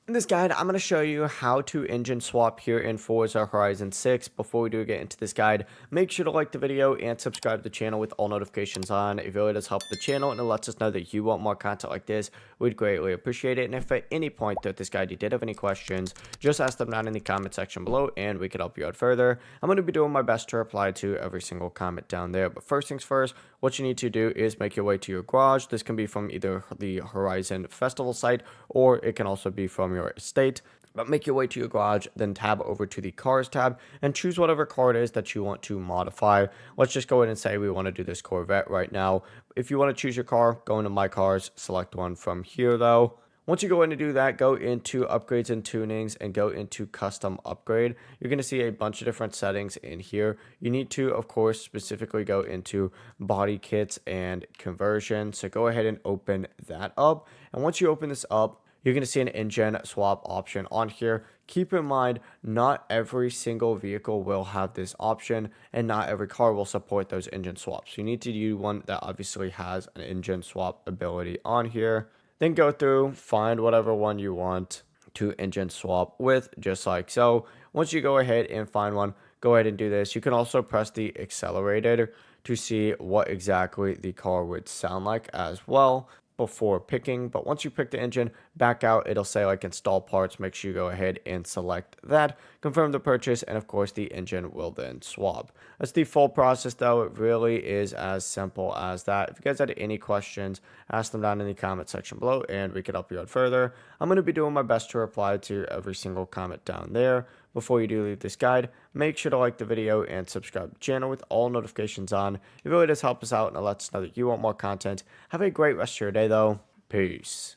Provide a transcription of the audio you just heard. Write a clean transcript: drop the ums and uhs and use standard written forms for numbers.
In this guide, I'm going to show you how to engine swap here in Forza Horizon 6. Before we do get into this guide, make sure to like the video and subscribe to the channel with all notifications on. It really does help the channel and it lets us know that you want more content like this. We'd greatly appreciate it. And if at any point throughout this guide you did have any questions, just ask them down in the comment section below and we can help you out further. I'm going to be doing my best to reply to every single comment down there. But first things first, what you need to do is make your way to your garage. This can be from either the Horizon Festival site or it can also be from your estate. But make your way to your garage, then tab over to the cars tab and choose whatever car it is that you want to modify. Let's just go ahead and say we want to do this Corvette right now. If you want to choose your car, go into my cars, select one from here though. Once you go in to do that, go into upgrades and tunings and go into custom upgrade. You're going to see a bunch of different settings in here. You need to, of course, specifically go into body kits and conversion. So go ahead and open that up. And once you open this up, you're going to see an engine swap option on here. Keep in mind, not every single vehicle will have this option and not every car will support those engine swaps. You need to use one that obviously has an engine swap ability on here. Then go through, find whatever one you want to engine swap with, just like so. Once you go ahead and find one, go ahead and do this. You can also press the accelerator to see what exactly the car would sound like as well before picking. But once you pick the engine, back out, it'll say like install parts. Make sure you go ahead and select that, confirm the purchase, and of course the engine will then swap. That's the full process though. It really is as simple as that. If you guys had any questions, ask them down in the comment section below and we can help you out further. I'm going to be doing my best to reply to every single comment down there. Before you do leave this guide, make sure to like the video and subscribe to the channel with all notifications on. It really does help us out and it lets us know that you want more content. Have a great rest of your day though. Peace.